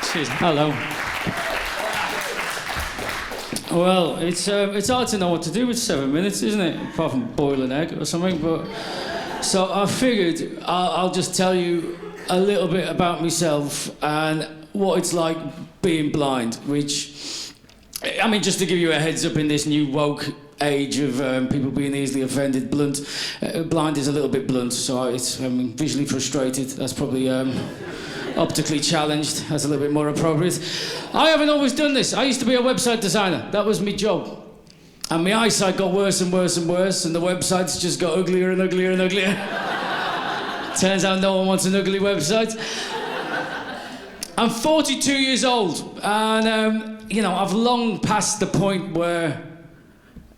Cheers. Hello. Well, it's hard to know what to do with 7 minutes, isn't it? Apart from boil an egg or something. But so I figured I'll just tell you a little bit about myself and what it's like being blind. Which, I mean, just to give you a heads up in this new woke age of people being easily offended, blind is a little bit blunt. So I'm visually frustrated. That's probably. Optically challenged, that's a little bit more appropriate. I haven't always done this. I used to be a website designer. That was my job. And my eyesight got worse and worse and worse, and the websites just got uglier and uglier and uglier. Turns out no one wants an ugly website. I'm 42 years old, and I've long passed the point where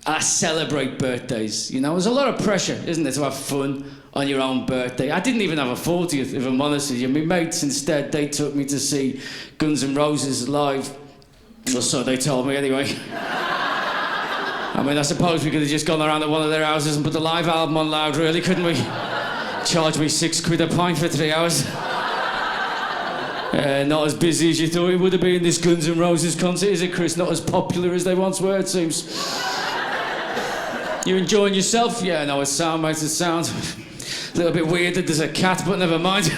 I celebrate birthdays. There's a lot of pressure, isn't there, to have fun on your own birthday. I didn't even have a 40th, if I'm honest with you. My mates instead, they took me to see Guns N' Roses live. Or so they told me anyway. I mean, I suppose we could have just gone around to one of their houses and put the live album on loud, really, couldn't we? Charge me £6 a pint for 3 hours. Not as busy as you thought it would have been, this Guns N' Roses concert, is it, Chris? Not as popular as they once were, it seems. You enjoying yourself? Yeah, no, it's sound, mate, it's sound. A little bit weird that there's a cat, but never mind.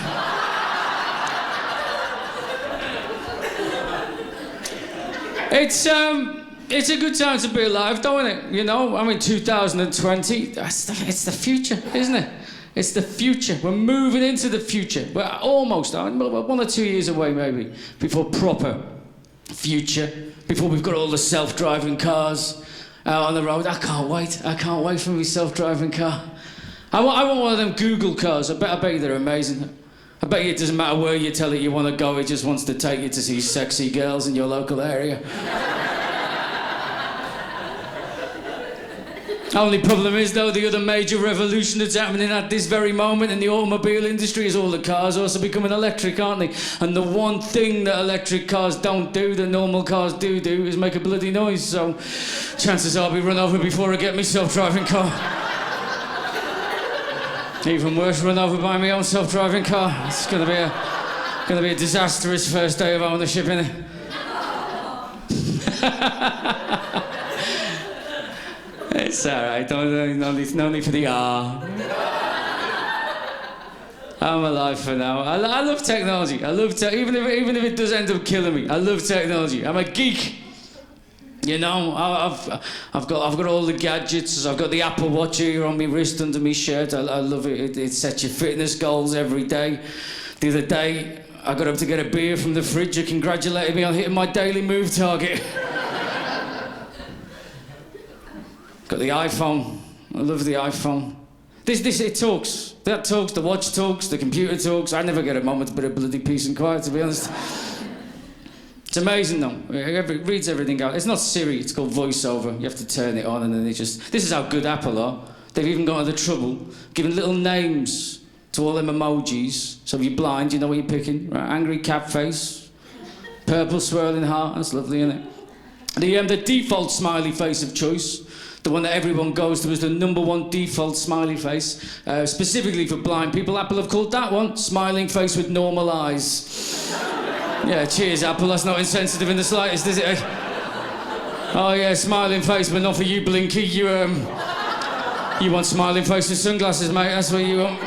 It's a good time to be alive, don't it? I mean, 2020, it's the future, isn't it? It's the future. We're moving into the future. We're almost, 1 or 2 years away, maybe, before proper future, before we've got all the self-driving cars out on the road. I can't wait for my self-driving car. I want one of them Google cars. I bet you they're amazing. I bet you it doesn't matter where you tell it you want to go, it just wants to take you to see sexy girls in your local area. Only problem is, though, the other major revolution that's happening at this very moment in the automobile industry is all the cars also becoming electric, aren't they? And the one thing that electric cars don't do, that normal cars do, is make a bloody noise. So chances are I'll be run over before I get my self-driving car. Even worse, run over by my own self-driving car. It's gonna be a disastrous first day of ownership, innit? It's all right. No need for the R. I'm alive for now. I love technology. Even if it does end up killing me, I love technology. I'm a geek. I've got all the gadgets. I've got the Apple Watch here on my wrist under my shirt. I love it. It sets your fitness goals every day. The other day, I got up to get a beer from the fridge. It congratulated me on hitting my daily move target. Got the iPhone. I love the iPhone. It talks. That talks. The watch talks. The computer talks. I never get a moment's bit of bloody peace and quiet, to be honest. It's amazing, though. It reads everything out. It's not Siri, it's called VoiceOver. You have to turn it on and then This is how good Apple are. They've even gone to the trouble giving little names to all them emojis. So if you're blind, you know what you're picking. Right? Angry cat face, purple swirling heart. That's lovely, isn't it? The default smiley face of choice, the one that everyone goes to as the #1 default smiley face, specifically for blind people, Apple have called that one smiling face with normal eyes. Yeah, cheers, Apple. That's not insensitive in the slightest, is it? Oh, yeah, smiling face, but not for you, Blinky. You want smiling face with sunglasses, mate. That's what you want.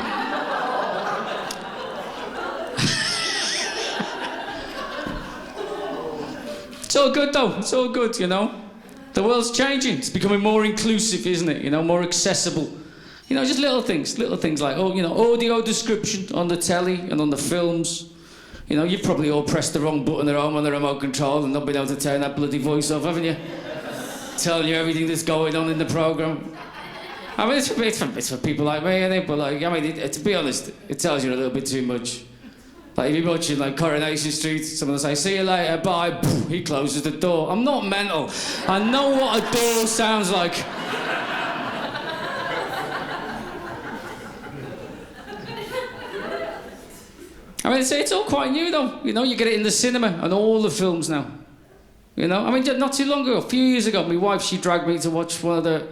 It's all good, though. It's all good, The world's changing. It's becoming more inclusive, isn't it? More accessible. Just little things like, audio description on the telly and on the films. You've probably all pressed the wrong button at home on the remote control and not been able to turn that bloody voice off, haven't you? Telling you everything that's going on in the programme. I mean, it's for people like me, isn't it? But, to be honest, it tells you a little bit too much. Like, if you're watching, Coronation Street, someone will say, see you later, bye, he closes the door. I'm not mental. I know what a door sounds like. I mean, it's all quite new, though. You get it in the cinema and all the films now. Not too long ago, a few years ago, my wife, she dragged me to watch one of the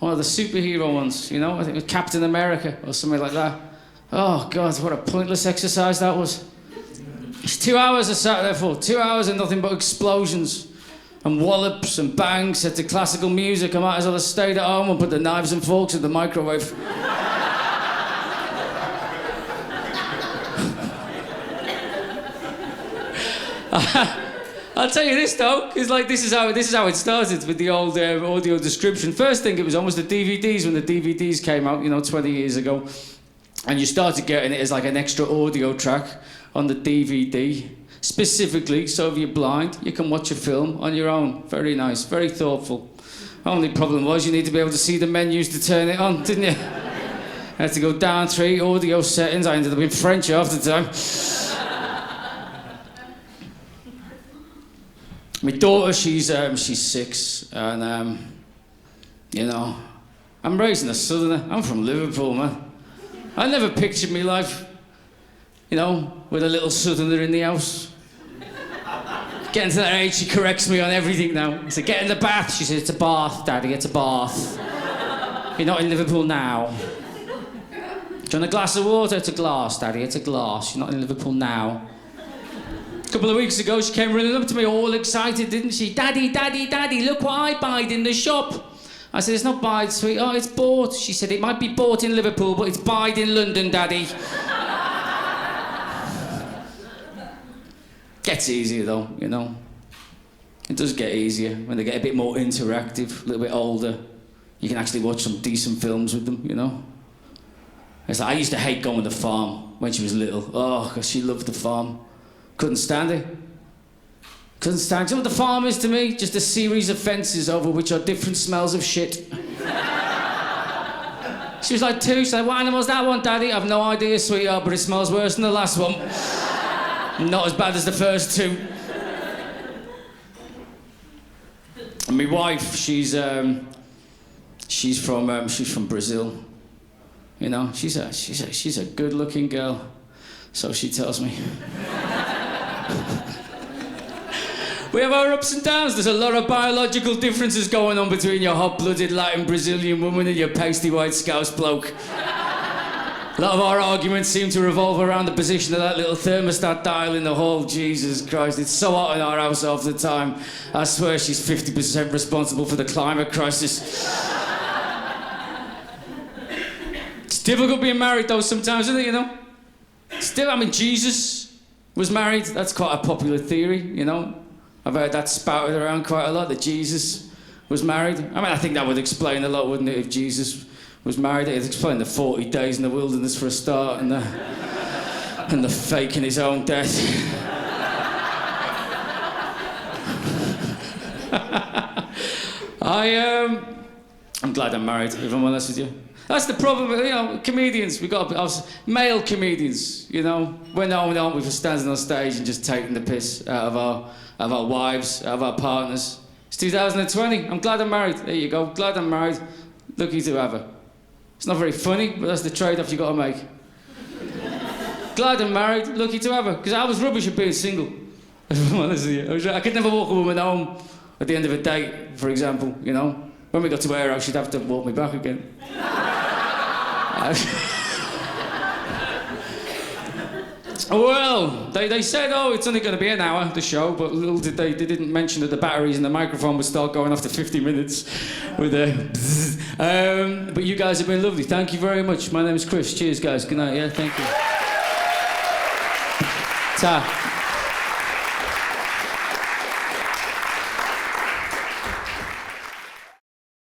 superhero ones, I think it was Captain America or something like that. Oh, God, what a pointless exercise that was. It's 2 hours I sat there for. 2 hours and nothing but explosions and wallops and bangs set to classical music. I might as well have stayed at home and put the knives and forks in the microwave. I'll tell you this though, because like this is how it started with the old audio description. First thing, it was almost the DVDs when the DVDs came out, 20 years ago, and you started getting it as like an extra audio track on the DVD, specifically so if you're blind, you can watch a film on your own. Very nice, very thoughtful. Only problem was you need to be able to see the menus to turn it on, didn't you? I had to go down 3 audio settings. I ended up in French half the time. My daughter, she's 6, and I'm raising a southerner. I'm from Liverpool, man. I never pictured my life, with a little southerner in the house. Getting to that age, she corrects me on everything now. I say, get in the bath. She says, it's a bath, Daddy, it's a bath. You're not in Liverpool now. Do you want a glass of water? It's a glass, Daddy, it's a glass. You're not in Liverpool now. A couple of weeks ago, she came running up to me all excited, didn't she? Daddy, Daddy, Daddy, look what I buyed in the shop. I said, it's not buyed, sweetheart, it's bought. She said, it might be bought in Liverpool, but it's buyed in London, Daddy. Gets easier, though, It does get easier when they get a bit more interactive, a little bit older. You can actually watch some decent films with them, It's like, I used to hate going to the farm when she was little. Oh, because she loved the farm. Couldn't stand it. Couldn't stand it. Do you know what the farm is to me? Just a series of fences over which are different smells of shit. She was like 2. She's like, what animal's that one, Daddy? I've no idea, sweetheart, but it smells worse than the last one. Not as bad as the first 2. And my wife, she's from Brazil. She's a good-looking girl. So she tells me. We have our ups and downs. There's a lot of biological differences going on between your hot-blooded Latin Brazilian woman and your pasty white Scouse bloke. A lot of our arguments seem to revolve around the position of that little thermostat dial in the hall. Jesus Christ, it's so hot in our house half the time. I swear she's 50% responsible for the climate crisis. It's difficult being married though sometimes, isn't it, Still, Jesus was married. That's quite a popular theory, I've heard that spouted around quite a lot, that Jesus was married. I think that would explain a lot, wouldn't it, if Jesus was married? It'd explain the 40 days in the wilderness for a start, and the faking his own death. I'm glad I'm married, if I'm honest with you. That's the problem with, comedians. We've got male comedians, We're known, aren't we, for standing on stage and just taking the piss out of our wives, out of our partners. It's 2020. I'm glad I'm married. There you go. Glad I'm married. Lucky to have her. It's not very funny, but that's the trade-off you got to make. Glad I'm married. Lucky to have her. Because I was rubbish at being single. Honestly, I could never walk a woman home at the end of a date, for example, When we got to her house, she'd have to walk me back again. Well, they said, it's only going to be an hour, the show, but little did they didn't mention that the batteries in the microphone would start going after 50 minutes with a but you guys have been lovely. Thank you very much. My name is Chris. Cheers, guys. Good night. Yeah, thank you. Ta.